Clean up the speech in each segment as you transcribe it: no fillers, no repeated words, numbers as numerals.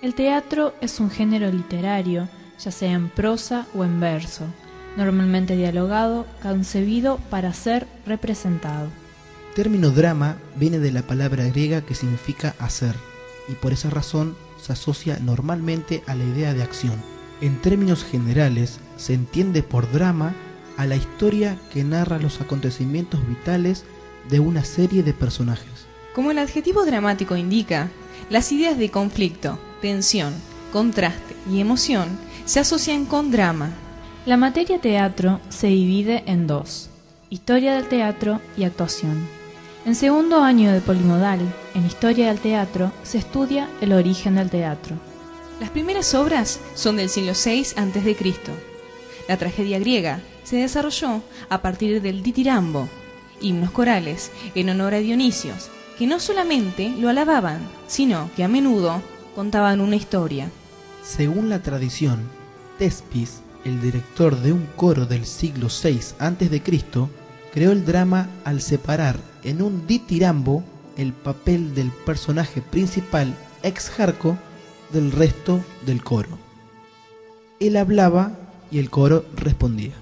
El teatro es un género literario, ya sea en prosa o en verso, normalmente dialogado, concebido para ser representado. El término drama viene de la palabra griega que significa hacer, y por esa razón se asocia normalmente a la idea de acción. En términos generales, se entiende por drama a la historia que narra los acontecimientos vitales de una serie de personajes. Como el adjetivo dramático indica, las ideas de conflicto, tensión, contraste y emoción se asocian con drama. La materia teatro se divide en dos: historia del teatro y actuación. En segundo año de polimodal, en historia del teatro, se estudia el origen del teatro. Las primeras obras son del siglo VI a.C. La tragedia griega se desarrolló a partir del ditirambo, himnos corales en honor a Dionisios, que no solamente lo alababan, sino que a menudo contaban una historia. Según la tradición, Tespis, el director de un coro del siglo VI a.C., creó el drama al separar en un ditirambo el papel del personaje principal Exarco del resto del coro. Él hablaba y el coro respondía.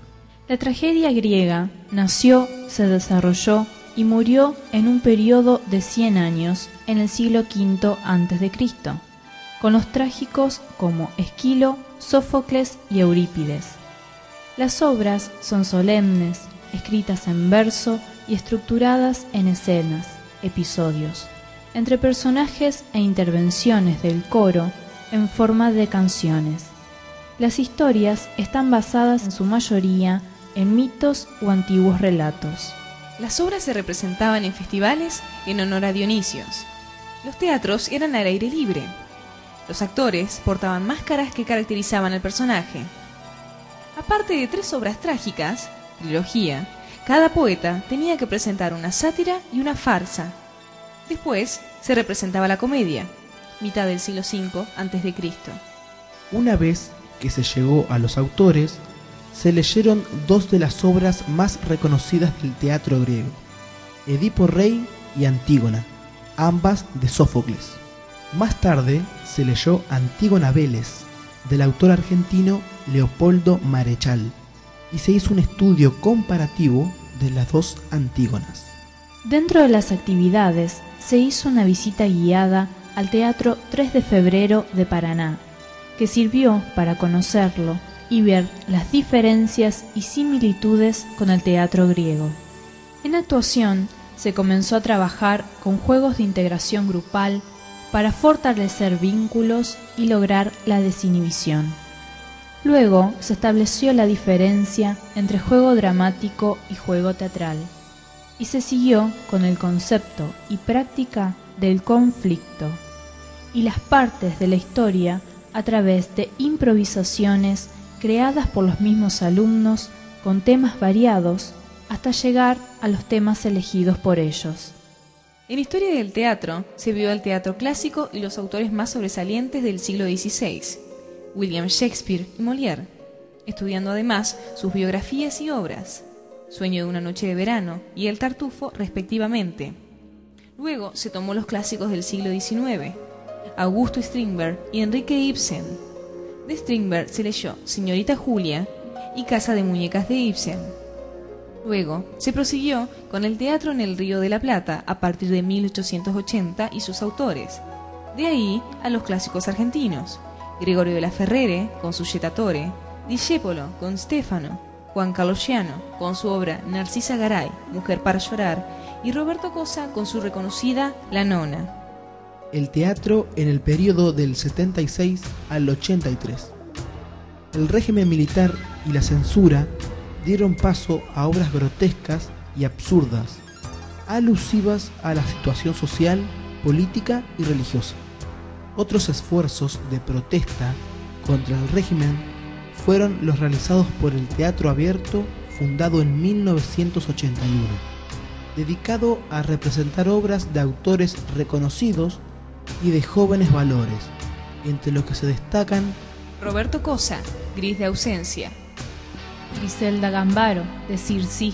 La tragedia griega nació, se desarrolló y murió en un periodo de 100 años en el siglo V a.C., con los trágicos como Esquilo, Sófocles y Eurípides. Las obras son solemnes, escritas en verso y estructuradas en escenas, episodios, entre personajes e intervenciones del coro en forma de canciones. Las historias están basadas en su mayoría en mitos o antiguos relatos. Las obras se representaban en festivales en honor a Dionisios. Los teatros eran al aire libre. Los actores portaban máscaras que caracterizaban al personaje. Aparte de 3 obras trágicas, trilogía, cada poeta tenía que presentar una sátira y una farsa. Después se representaba la comedia, mitad del siglo V a.C. Una vez que se llegó a los autores, se leyeron 2 de las obras más reconocidas del teatro griego, Edipo Rey y Antígona, ambas de Sófocles. Más tarde se leyó Antígona Vélez, del autor argentino Leopoldo Marechal, y se hizo un estudio comparativo de las 2 Antígonas. Dentro de las actividades se hizo una visita guiada al Teatro 3 de Febrero de Paraná, que sirvió para conocerlo y ver las diferencias y similitudes con el teatro griego. En actuación se comenzó a trabajar con juegos de integración grupal para fortalecer vínculos y lograr la desinhibición. Luego se estableció la diferencia entre juego dramático y juego teatral, y se siguió con el concepto y práctica del conflicto y las partes de la historia a través de improvisaciones creadas por los mismos alumnos con temas variados hasta llegar a los temas elegidos por ellos. En historia del teatro se vio el teatro clásico y los autores más sobresalientes del siglo XVI, William Shakespeare y Molière, estudiando además sus biografías y obras, Sueño de una noche de verano y El Tartufo respectivamente. Luego se tomó los clásicos del siglo XIX, Augusto Strindberg y Enrique Ibsen. De Strindberg se leyó Señorita Julia y Casa de Muñecas de Ibsen. Luego se prosiguió con el teatro en el Río de la Plata a partir de 1880 y sus autores. De ahí a los clásicos argentinos, Gregorio de la Ferrere con su Jettatore, Discépolo con Stefano, Juan Carlos Sciano con su obra Narcisa Garay, Mujer para llorar, y Roberto Cosa con su reconocida La Nona. El teatro en el periodo del 76 al 83. El régimen militar y la censura dieron paso a obras grotescas y absurdas, alusivas a la situación social, política y religiosa. Otros esfuerzos de protesta contra el régimen fueron los realizados por el Teatro Abierto, fundado en 1981, dedicado a representar obras de autores reconocidos y de jóvenes valores, entre los que se destacan Roberto Cosa, Gris de ausencia, Griselda Gambaro, Decir sí,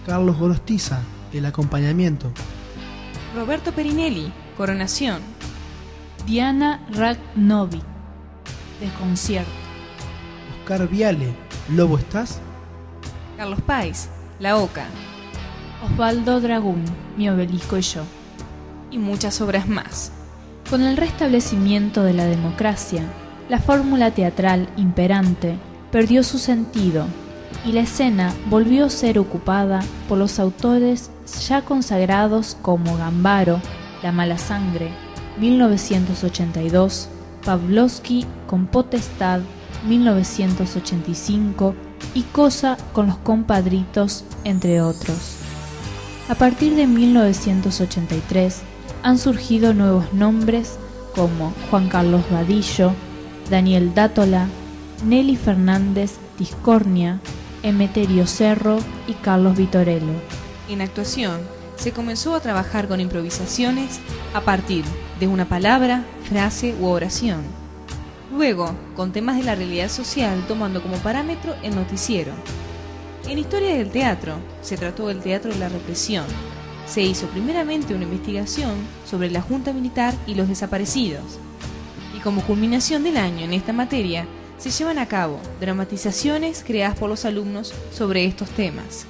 Carlos Gorostiza, El acompañamiento, Roberto Perinelli, Coronación, Diana Ragnovic, Desconcierto. Oscar Viale, ¿Lobo estás? Carlos Páez, La Oca. Osvaldo Dragún, Mi obelisco y yo. Y muchas obras más. Con el restablecimiento de la democracia, la fórmula teatral imperante perdió su sentido y la escena volvió a ser ocupada por los autores ya consagrados como Gambaro, La mala sangre, 1982, Pavlovsky con Potestad, 1985 y Cosa con los compadritos, entre otros. A partir de 1983 han surgido nuevos nombres como Juan Carlos Vadillo, Daniel Dátola, Nelly Fernández Tiscornia, Emeterio Cerro y Carlos Vitorello. En actuación, se comenzó a trabajar con improvisaciones a partir de una palabra, frase u oración. Luego, con temas de la realidad social tomando como parámetro el noticiero. En Historia del Teatro, se trató del teatro de la represión. Se hizo primeramente una investigación sobre la Junta Militar y los desaparecidos. Y como culminación del año en esta materia, se llevan a cabo dramatizaciones creadas por los alumnos sobre estos temas.